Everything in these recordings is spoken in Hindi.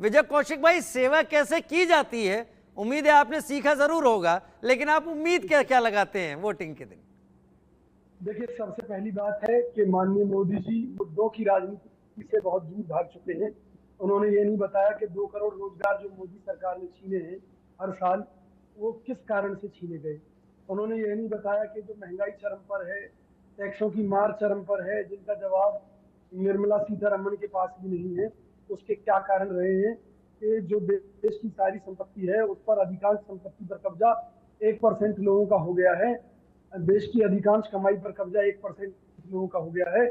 विजय कौशिक भाई, सेवा कैसे की जाती है? उम्मीद है आपने सीखा जरूर होगा, लेकिन आप उम्मीद क्या क्या लगाते हैं वोटिंग के दिन? देखिए, सबसे पहली बात है कि माननीय मोदी जी मुद्दों की राजनीति से बहुत दूर भाग चुके हैं। उन्होंने ये नहीं बताया कि 2 करोड़ रोजगार जो मोदी सरकार ने छीने हैं हर साल, वो किस कारण से छीने गए। उन्होंने ये नहीं बताया कि जो महंगाई चरम पर है, टैक्सों की मार चरम पर है, जिनका जवाब निर्मला सीतारमण के पास भी नहीं है, उसके क्या कारण रहे हैं कि जो देश की सारी संपत्ति है उस पर अधिकांश संपत्ति पर कब्जा 1% लोगों का हो गया है। देश की अधिकांश कमाई पर कब्जा 1% लोगों का हो गया है।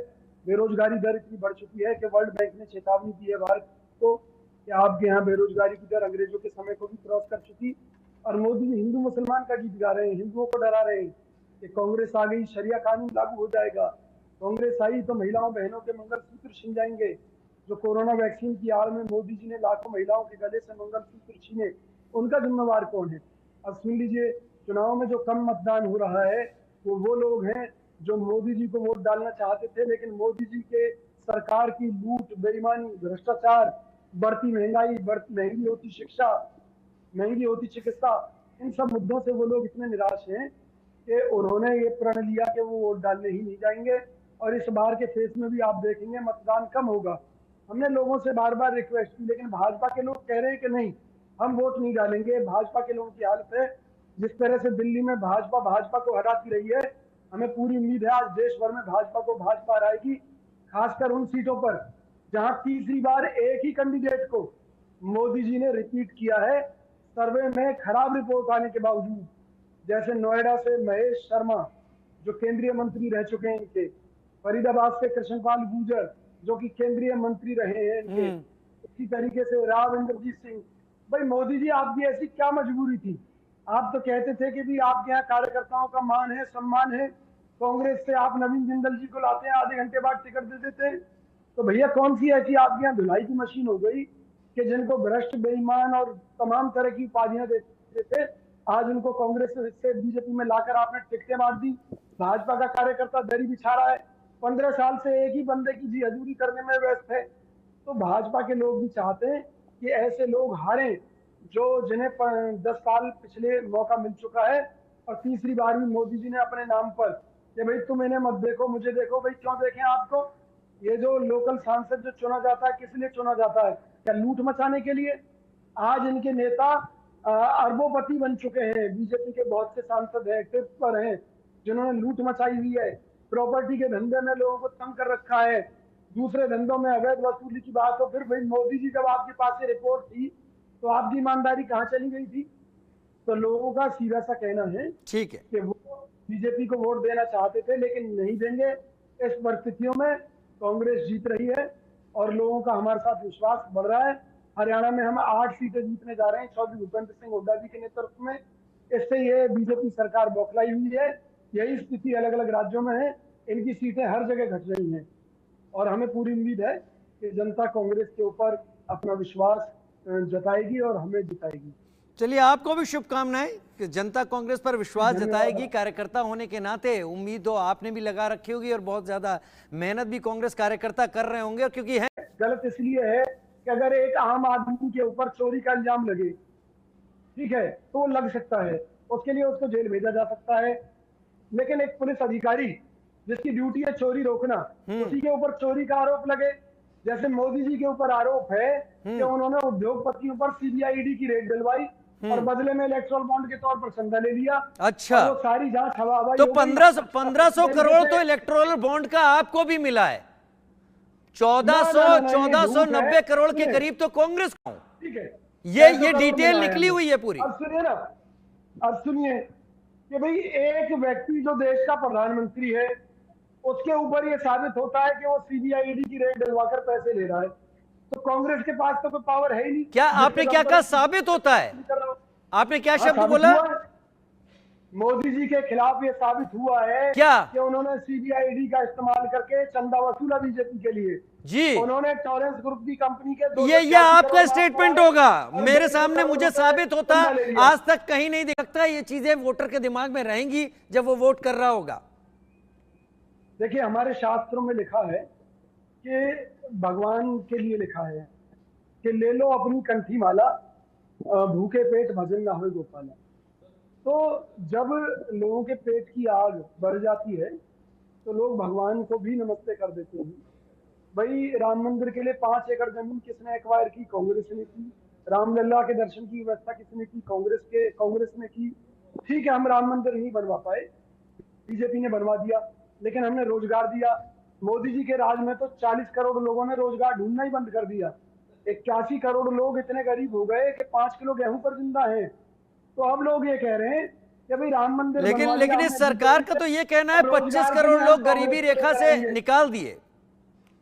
बेरोजगारी दर इतनी बढ़ चुकी है कि वर्ल्ड बैंक ने चेतावनी दी है भारत को कि आपके यहाँ बेरोजगारी की दर अंग्रेजों के समय को भी क्रॉस कर चुकी। और मोदी जी हिंदू मुसलमान का गीत गा रहे हैं, हिंदुओं को डरा रहे हैं कि कांग्रेस आ गई, शरिया कानून लागू हो जाएगा, कांग्रेस आई तो महिलाओं बहनों के मंगलसूत्र छिन जाएंगे। जो कोरोना वैक्सीन की आड़ में मोदी जी ने लाखों महिलाओं के गले से मंगलसूत्र छीने, उनका जिम्मेवार कौन है? अब सुन लीजिए, चुनाव में जो कम मतदान हो रहा है वो लोग हैं जो मोदी जी को वोट डालना चाहते थे, लेकिन मोदी जी के सरकार की लूट, बेईमानी, भ्रष्टाचार, बढ़ती महंगाई, महंगी होती शिक्षा, महंगी होती चिकित्सा, इन सब मुद्दों से वो लोग इतने निराश हैं कि उन्होंने ये प्रण लिया कि वो वोट डालने ही नहीं जाएंगे। और इस बार के फेस में भी आप देखेंगे मतदान कम होगा। हमने लोगों से बार बार रिक्वेस्ट की, लेकिन भाजपा के लोग कह रहे हैं कि नहीं, हम वोट नहीं डालेंगे। भाजपा के लोगों की हालत है, जिस तरह से दिल्ली में भाजपा को हराती रही है, हमें पूरी उम्मीद है आज देश भर में भाजपा हराएगी, खासकर उन सीटों पर जहां तीसरी बार एक ही कैंडिडेट को मोदी जी ने रिपीट किया है सर्वे में खराब रिपोर्ट आने के बावजूद। जैसे नोएडा से महेश शर्मा जो केंद्रीय मंत्री रह चुके हैं इनके, फरीदाबाद से कृष्णपाल गुर्जर जो कि केंद्रीय मंत्री रहे हैं इनके, इसी तरीके से राव इंद्रजीत सिंह। भाई मोदी जी, आपकी ऐसी क्या मजबूरी थी? आप तो कहते थे कि भी आपके यहाँ कार्यकर्ताओं का मान है, सम्मान है। कांग्रेस से आप नवीन जिंदल जी को लाते हैं, आधे घंटे बाद टिकट दे देते हैं। तो भैया कौन सी ऐसी आपके यहाँ धुलाई की मशीन हो गई कि जिनको भ्रष्ट, बेईमान और तमाम तरह की उपाधियां देते थे, आज उनको कांग्रेस से बीजेपी में लाकर आपने टिकटें बांट दी। भाजपा का कार्यकर्ता दरी बिछा रहा है, 15 साल से एक ही बंदे की जी हजूरी करने में व्यस्त है। तो भाजपा के लोग भी चाहते हैं कि ऐसे लोग हारें जो जिन्हें 10 साल पिछले मौका मिल चुका है, और तीसरी बार भी मोदी जी ने अपने नाम पर कि भाई तुम इन्हें मत देखो मुझे देखो। भाई क्यों देखें आपको? ये जो लोकल सांसद जो चुना जाता है, किस लिए चुना जाता है? क्या लूट मचाने के लिए? आज इनके नेता अरबोपति बन चुके हैं। बीजेपी के बहुत से सांसद हैं, टिप्स पर हैं, जिन्होंने लूट मचाई हुई है, प्रॉपर्टी के धंधे में लोगों को तंग कर रखा है, दूसरे धंधों में अवैध वसूली की बात हो। फिर भाई मोदी जी जब आपके पास ये रिपोर्ट थी तो आपकी ईमानदारी कहाँ चली गई थी? तो लोगों का सीधा सा कहना है ठीक है कि वो बीजेपी को वोट देना चाहते थे लेकिन नहीं देंगे। इस परिस्थितियों में कांग्रेस जीत रही है और लोगों का हमारे साथ विश्वास बढ़ रहा है। हरियाणा में हम 8 सीटें जीतने जा रहे हैं चौधरी भूपेंद्र सिंह हुड्डा जी के नेतृत्व में। इससे ये बीजेपी सरकार बौखलाई हुई है। यही स्थिति अलग अलग राज्यों में है, इनकी सीटें हर जगह घट रही हैं और हमें पूरी उम्मीद है कि जनता कांग्रेस के ऊपर अपना विश्वास जताएगी और हमें जिताएगी। चलिए, आपको भी शुभकामनाएं कि जनता कांग्रेस पर विश्वास जताएगी। कार्यकर्ता होने के नाते उम्मीद तो आपने भी लगा रखी होगी और बहुत ज्यादा मेहनत भी कांग्रेस कार्यकर्ता कर रहे होंगे। और क्योंकि है गलत इसलिए है कि अगर एक आम आदमी के ऊपर चोरी का इल्जाम लगे, ठीक है, तो वो लग सकता है, उसके लिए उसको जेल भेजा जा सकता है। लेकिन एक पुलिस अधिकारी जिसकी ड्यूटी है चोरी रोकना, उसी के ऊपर चोरी का आरोप लगे। जैसे मोदी जी के ऊपर आरोप है कि उन्होंने उद्योगपतियों पर सीबीआई ईडी की रेड डलवाई और बदले में इलेक्टोरल बॉन्ड के तौर पर चंदा ले लिया। अच्छा, वो सारी जांच हवा तो 1500 करोड़ तो इलेक्टोरल बॉन्ड का आपको भी मिला है। 1490 करोड़ के करीब तो कांग्रेस को। ठीक है, ये डिटेल निकली हुई है पूरी। अब सुनिए ना, अब सुनिए कि भाई एक व्यक्ति जो देश का प्रधानमंत्री है उसके ऊपर ये साबित होता है कि वो सीबीआई ईडी की रेड डलवाकर पैसे ले रहा है, तो कांग्रेस के पास तो कोई पावर है ही नहीं। क्या आपने क्या कहा साबित होता है? आपने क्या शब्द बोला? मोदी जी के खिलाफ ये साबित हुआ है क्या कि उन्होंने सीबीआई ईडी का इस्तेमाल करके चंदा वसूला बीजेपी के लिए जी। उन्होंने टॉरेंस ग्रुप की कंपनी के ये आपका स्टेटमेंट होगा मेरे सामने, मुझे साबित होता आज तक कहीं नहीं दिख सकता। ये चीजें वोटर के दिमाग में रहेंगी जब वो वोट कर रहा होगा। देखिए, हमारे शास्त्रों में लिखा है कि भगवान के लिए लिखा है कि ले लो अपनी कंठी माला, भूखे पेट भजन ना होए गोपाला। तो जब लोगों के पेट की आग बढ़ जाती है तो लोग भगवान को भी नमस्ते कर देते हैं। भाई राम मंदिर के लिए 5 एकड़ जमीन किसने एक्वायर की? कांग्रेस ने की। रामलला के दर्शन की व्यवस्था किसने की? कांग्रेस ने की। ठीक है, हम राम मंदिर नहीं बनवा पाए, बीजेपी ने बनवा दिया, लेकिन हमने रोजगार दिया। मोदी जी के राज में तो 40 करोड़ लोगों ने रोजगार ढूंढना ही बंद कर दिया। 81 करोड़ लोग इतने गरीब हो गए कि 5 किलो गेहूं पर जिंदा हैं। तो अब लोग ये कह रहे हैं कि भाई राम मंदिर बनवा लेकिन दिया इस हमने, सरकार का तो ये कहना है 25 करोड़ लोग गरीबी रेखा से निकाल दिए।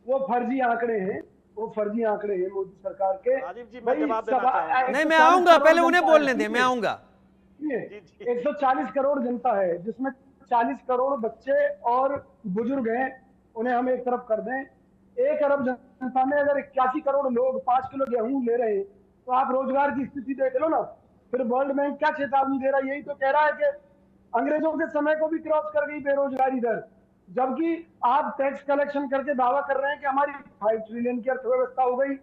वो फर्जी आंकड़े हैं, वो फर्जी आंकड़े हैं मोदी सरकार के। राजीव जी, मैं जवाब देना चाहूंगा। नहीं, मैं आऊंगा, पहले उन्हें बोलने दें, मैं आऊंगा। 140 करोड़ जनता है जिसमें 40 करोड़ बच्चे और बुजुर्ग हैं, उन्हें हम एक तरफ कर दें। 1 अरब जनता में अगर 81 करोड़ लोग 5 किलो गेहूं ले रहे हैं तो आप रोजगार की स्थिति देख लो ना। फिर वर्ल्ड बैंक क्या चेतावनी दे रहा है? यही तो कह रहा है कि अंग्रेजों के समय को भी क्रॉस कर गई बेरोजगारी दर, जबकि आप टैक्स कलेक्शन करके दावा कर रहे हैं कि हमारी 5 ट्रिलियन की अर्थव्यवस्था हो गई।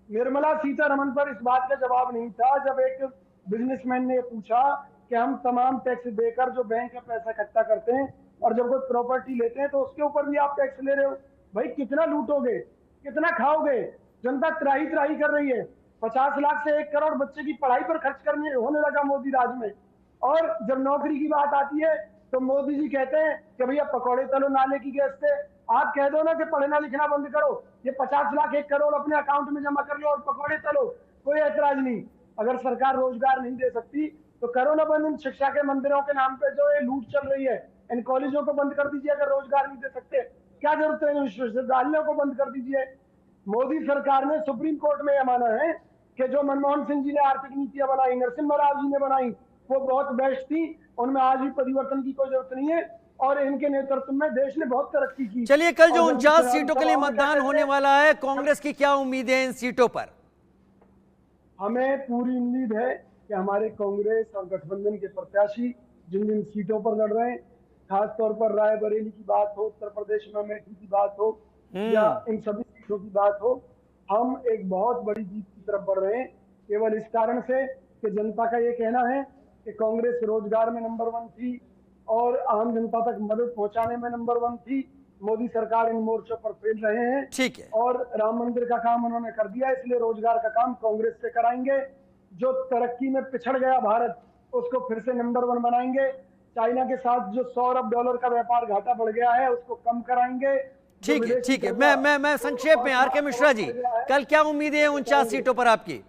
निर्मला सीतारमण पर इस बात का जवाब नहीं था जब एक बिजनेसमैन ने पूछा कि हम तमाम टैक्स देकर जो बैंक में पैसा इकट्ठा करते हैं और जब कोई प्रॉपर्टी लेते हैं तो उसके ऊपर भी आप टैक्स ले रहे हो। भाई कितना लूटोगे, कितना खाओगे? जनता त्राही त्राही कर रही है। 50 लाख से 1 करोड़ बच्चे की पढ़ाई पर खर्च करने होने लगा मोदी राज में। और जब नौकरी की बात आती है तो मोदी जी कहते हैं कि भैया पकौड़े तलो नाले की गैस से। आप कह दो ना कि पढ़ना लिखना बंद करो, ये 50 लाख 1 करोड़ अपने अकाउंट में जमा कर लो और पकौड़े तलो, कोई ऐतराज नहीं। अगर सरकार रोजगार नहीं दे सकती तो करो ना बंद इन शिक्षा के मंदिरों के नाम पे जो ये लूट चल रही है, इन कॉलेजों को बंद कर दीजिए। अगर रोजगार नहीं दे सकते क्या जरूरत है? विश्वविद्यालयों को बंद कर दीजिए। मोदी सरकार ने सुप्रीम कोर्ट में यह माना है कि जो मनमोहन सिंह जी ने आर्थिक नीतियां बनाई, नरसिम्हा राव जी ने बनाई, वो बहुत बेस्ट थी, उनमें आज भी परिवर्तन की कोई जरूरत नहीं है और इनके नेतृत्व में देश ने बहुत तरक्की की। चलिए, कल जो 49 सीटों के लिए मतदान होने वाला है, कांग्रेस की क्या उम्मीद है इन सीटों पर? हमें पूरी उम्मीद है कि हमारे कांग्रेस और गठबंधन के प्रत्याशी जिन जिन सीटों पर लड़ रहे हैं, खासतौर पर रायबरेली की बात हो, उत्तर प्रदेश में अमेठी की बात हो या इन सभी सीटों की बात हो, हम एक बहुत बड़ी जीत की तरफ बढ़ रहे हैं। केवल इस कारण से कि जनता का ये कहना है कि कांग्रेस रोजगार में नंबर 1 थी और आम जनता तक मदद पहुंचाने में नंबर 1 थी। मोदी सरकार इन मोर्चों पर फेल रहे हैं। ठीक है, और राम मंदिर का काम उन्होंने कर दिया, इसलिए रोजगार का काम कांग्रेस से कराएंगे। जो तरक्की में पिछड़ गया भारत, उसको फिर से नंबर 1 बनाएंगे। चाइना के साथ जो $100 अरब का व्यापार घाटा बढ़ गया है उसको कम कराएंगे। ठीक है, ठीक है। मैं संक्षेप में, आर के मिश्रा जी, कल क्या उम्मीद है 49 सीटों पर आपकी?